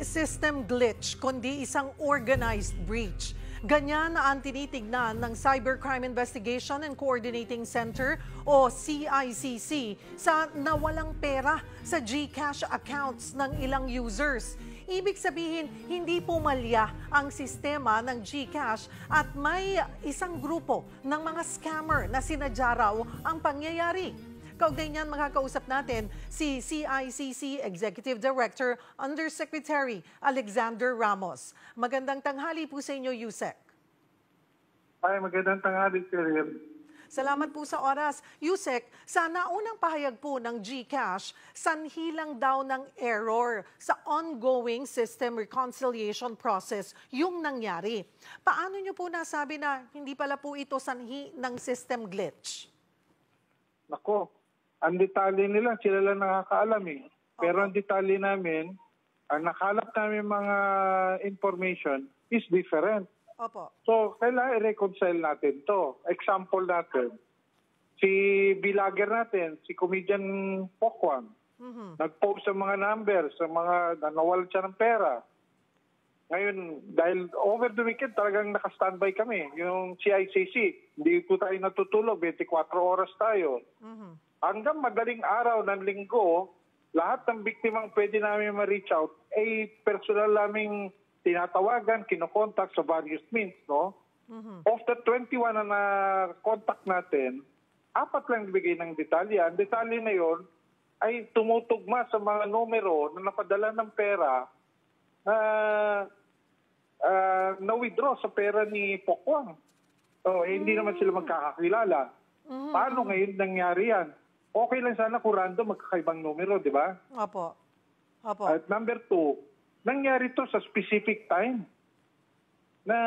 system glitch, kundi isang organized breach. Ganyan ang tinitignan ng Cybercrime Investigation and Coordinating Center o CICC sa nawalang pera sa GCash accounts ng ilang users. Ibig sabihin, hindi pumalya ang sistema ng GCash at may isang grupo ng mga scammer na sinadya raw ang pangyayari. Kaugnay niyan, makakausap natin si CICC Executive Director Undersecretary Alexander Ramos. Magandang tanghali po sa inyo, Yusek. Ay, magandang tanghali, Sir. Salamat po sa oras. Yusek, sa naunang pahayag po ng GCash, sanhi lang daw ng error sa ongoing system reconciliation process yung nangyari. Paano nyo po nasabi na hindi pala po ito sanhi ng system glitch? Nako, ang detalye nila, sila lang nakakaalam eh. Pero ang detalye namin, ang nakalap namin mga information is different. Opo. So, kailangan i-reconcile natin to. Example natin, si vlogger natin, si comedian Pokwang, nag-post sa mga numbers, sa mga nanawal siya ng pera. Ngayon, dahil over the weekend talagang naka-standby kami, yung CICC, hindi po tayo natutulog, 24 oras tayo. Hanggang madaling araw ng linggo, lahat ng biktimang pwede namin ma-reach out, ay personal naming tinatawagan, kinokontak sa various means, no? Of the 21 na na-contact natin, 4 lang bigay ng detalye. Ang detalye na yon ay tumutugma sa mga numero na napadala ng pera na withdraw sa pera ni Pokwang. So, hindi naman sila magkakakilala. Paano ngayon nangyari yan? Okay lang sana kung random magkakaibang numero, di ba? Opo. Opo. At number 2, nangyari to sa specific time na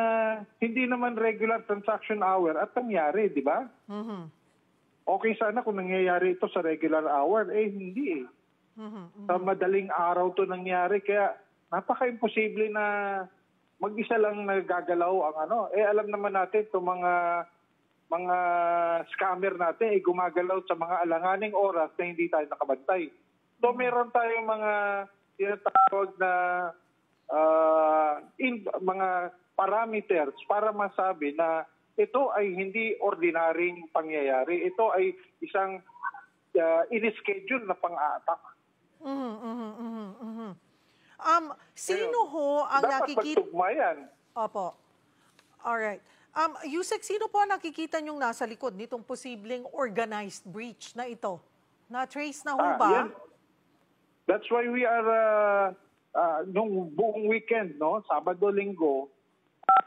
hindi naman regular transaction hour at nangyari, di ba? Okay sana kung nangyayari ito sa regular hour. Eh, hindi eh. Sa madaling araw to nangyari. Kaya napaka-imposible na mag-isa lang nagagalaw ang ano. Eh, alam naman natin itong mga scammer natin ay gumagalaw sa mga alanganing oras na hindi tayo nakabantay. So, meron tayong mga tinatawag na mga parameters para masabi na ito ay hindi ordinaryong pangyayari. Ito ay isang in-schedule na pang-attack. Sino ho ang nakikita? Dapat magtugma yan. Opo. Alright. Yusek, sino po ang nakikita nyong nasa likod nitong posibleng organized breach na ito? Na-trace na ho ba? Yan. That's why we are, nung buong weekend, no, Sabado, Linggo,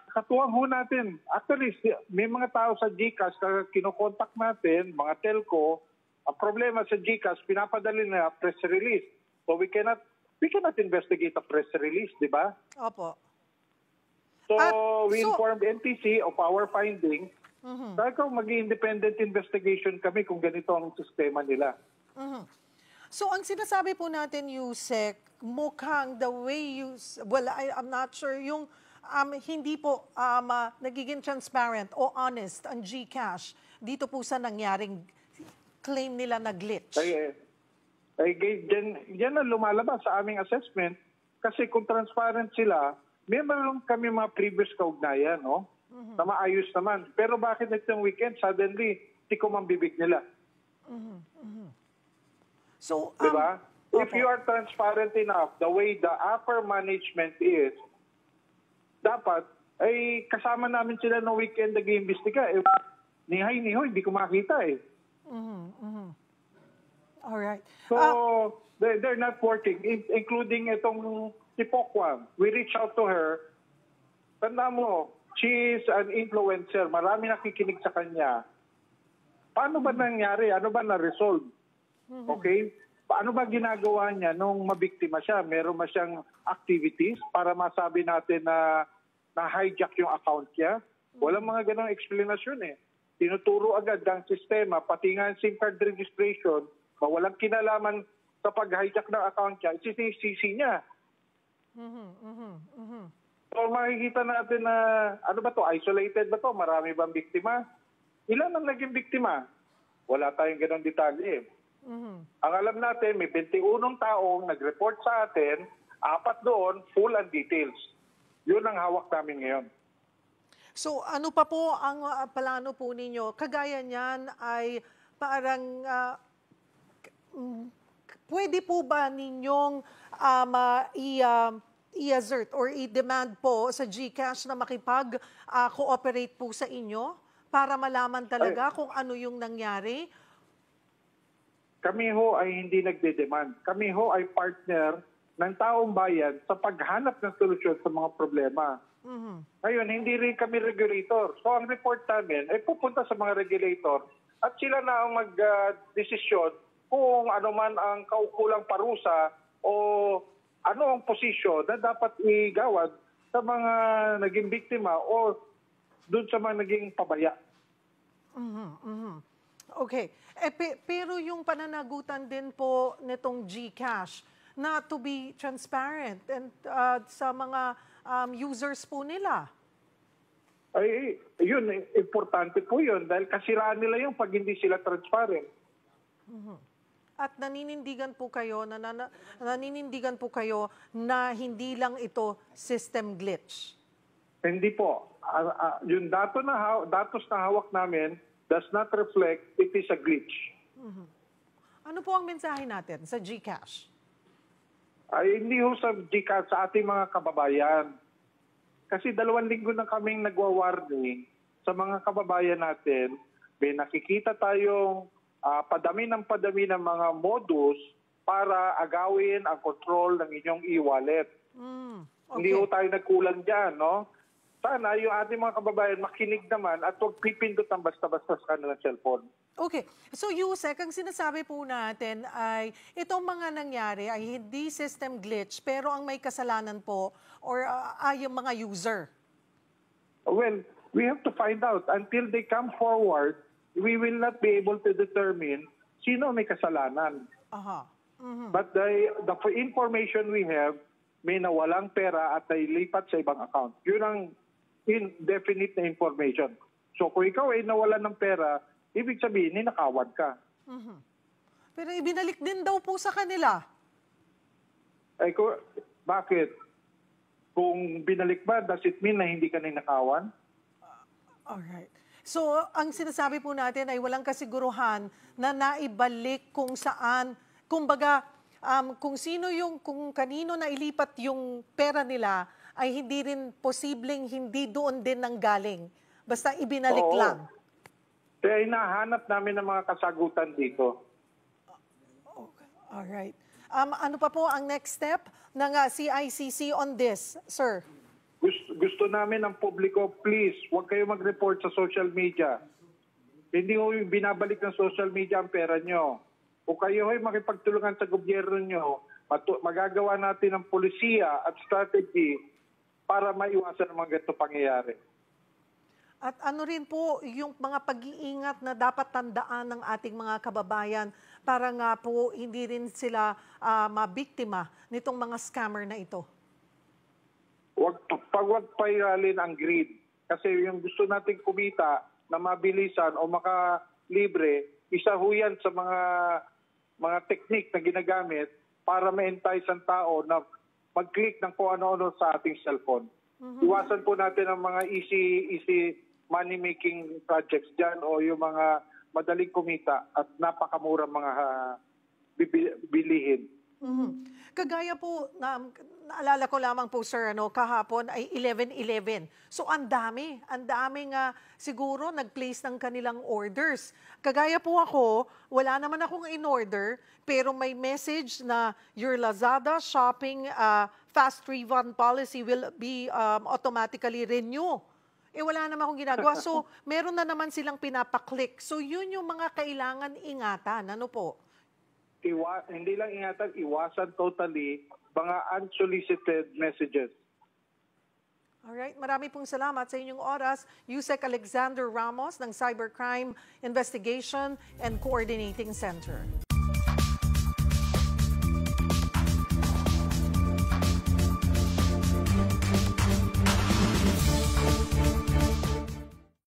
katuwang ho natin. Actually, may mga tao sa GCash na kinokontak natin, mga telco. Ang problema sa GCash, pinapadali na press release. So we cannot investigate a press release, di ba? Opo. So we informed NTC of our findings. Kaya mag-independent investigation kami kung ganito ang sistema nila. So, ang sinasabi po natin, Yusek, mukhang the way you, well, I'm not sure, yung hindi po nagiging transparent o honest ang GCash dito po sa nangyaring claim nila na glitch. Yan ang lumalabas sa aming assessment kasi kung transparent sila, meron kami mga previous kaugnayan, no? Na maayos naman. Pero bakit itong weekend, suddenly, tikom ang bibig nila? So, diba? If you are transparent enough, the way the upper management is, dapat, ay kasama namin sila no weekend nag-iimbestiga. Eh, nihay, hindi ko makita eh. Alright. So, they're not working, including itong si Pokwang. We reach out to her. Tanda mo, she is an influencer. Marami nakikinig sa kanya. Paano ba nangyari? Ano ba na-resolve? Okay? Paano ba ginagawa niya nung mabiktima siya? Meron ba siyang activities para masabi natin na hijack yung account niya? Walang mga ganong explanation eh. Tinuturo agad ang sistema, pati nga SIM card registration, walang kinalaman sa pag-hijack ng account niya, isisisi niya. So makikita natin na, ano ba to? Isolated ba to? Marami bang biktima? Ilan ang naging biktima? Wala tayong ganong detalye. Ang alam natin, may 21 taong nag-report sa atin Apat doon, full and details. Yun ang hawak namin ngayon. So ano pa po ang plano po ninyo? Kagaya niyan ay parang pwede po ba ninyong i-assert or i-demand po sa GCash na makipag-cooperate po sa inyo para malaman talaga kung ano yung nangyari? Kami ho ay hindi nagde-demand. Kami ho ay partner ng taong bayan sa paghanap ng solusyon sa mga problema. Ngayon, hindi rin kami regulator. So ang report namin ay pupunta sa mga regulator at sila na ang mag-desisyon kung ano man ang kaukulang parusa o ano ang posisyon na dapat igawad sa mga naging biktima o doon sa mga naging pabaya. Okay. Pero yung pananagutan din po nitong GCash na to be transparent and sa mga users po nila. Ay, yun, importante po yun dahil kasiraan nila yung pag hindi sila transparent. At naninindigan po kayo na hindi lang ito system glitch. Hindi po. Yung datos na hawak namin does not reflect it is a glitch. Ano po ang mensahe natin sa GCash? Ay, hindi ho sa GCash, sa ating mga kababayan. Kasi 2 linggo na kaming nagwa-warning sa mga kababayan natin. May nakikita tayong padami ng mga modus para agawin ang control ng inyong e-wallet. Okay. Hindi ho tayo nagkulang dyan, no? Sana yung ating mga kababayan makinig naman at huwag pipindot ang basta-basta sa kanilang cellphone. Okay. So, Yusek, ang sinasabi po natin ay itong mga nangyari ay hindi system glitch pero ang may kasalanan po or ay yung mga user. Well, we have to find out. Until they come forward, we will not be able to determine sino may kasalanan. But the information we have, may nawalang pera at nailipat sa ibang account. Yun ang indefinite na information. So kung ikaw ay nawalan ng pera, ibig sabihin, ninakawan ka. Pero ibinalik din daw po sa kanila. Ay, bakit? Kung binalik ba, does it mean na hindi ka ninakawan? Alright. So, ang sinasabi po natin ay walang kasiguruhan na naibalik kung saan, kumbaga, kung kanino na ilipat yung pera nila, ay hindi rin posibleng hindi doon din nanggaling. Basta ibinalik lang. Kaya hinahanap namin ng mga kasagutan dito. Okay. Alright. Ano pa po ang next step ng CICC on this, sir? Gusto namin ng publiko, please, huwag kayo mag-report sa social media. Hindi ho binabalik ng social media ang pera nyo. O kayo ay makipagtulungan sa gobyerno nyo, magagawa natin ng polisiya at strategy para maiwasan ang mga ganito pangyayari. At ano rin po yung mga pag-iingat na dapat tandaan ng ating mga kababayan para nga po hindi rin sila mabiktima nitong mga scammer na ito? Huwag pairalin ang greed. Kasi yung gusto nating kumita na mabilisan o makalibre, isa ho yan sa mga technique na ginagamit para ma-entice ang tao na mag-click ng kung ano-ano sa ating cellphone. Iwasan po natin ang mga easy money-making projects dyan o yung mga madaling kumita at napakamura mga bilihin. Kagaya po, naalala ko lamang po, sir, kahapon ay 11/11. So, ang daming siguro nag-place ng kanilang orders. Kagaya po ako, wala naman akong in-order, pero may message na your Lazada shopping fast refund policy will be automatically renew. Wala naman akong ginagawa. So, meron na naman silang pinapaklik. So, yun yung mga kailangan ingatan. Ano po? Hindi lang ingatan, iwasan totally mga unsolicited messages. Alright, marami pong salamat sa inyong oras. Yusek Alexander Ramos ng Cybercrime Investigation and Coordinating Center.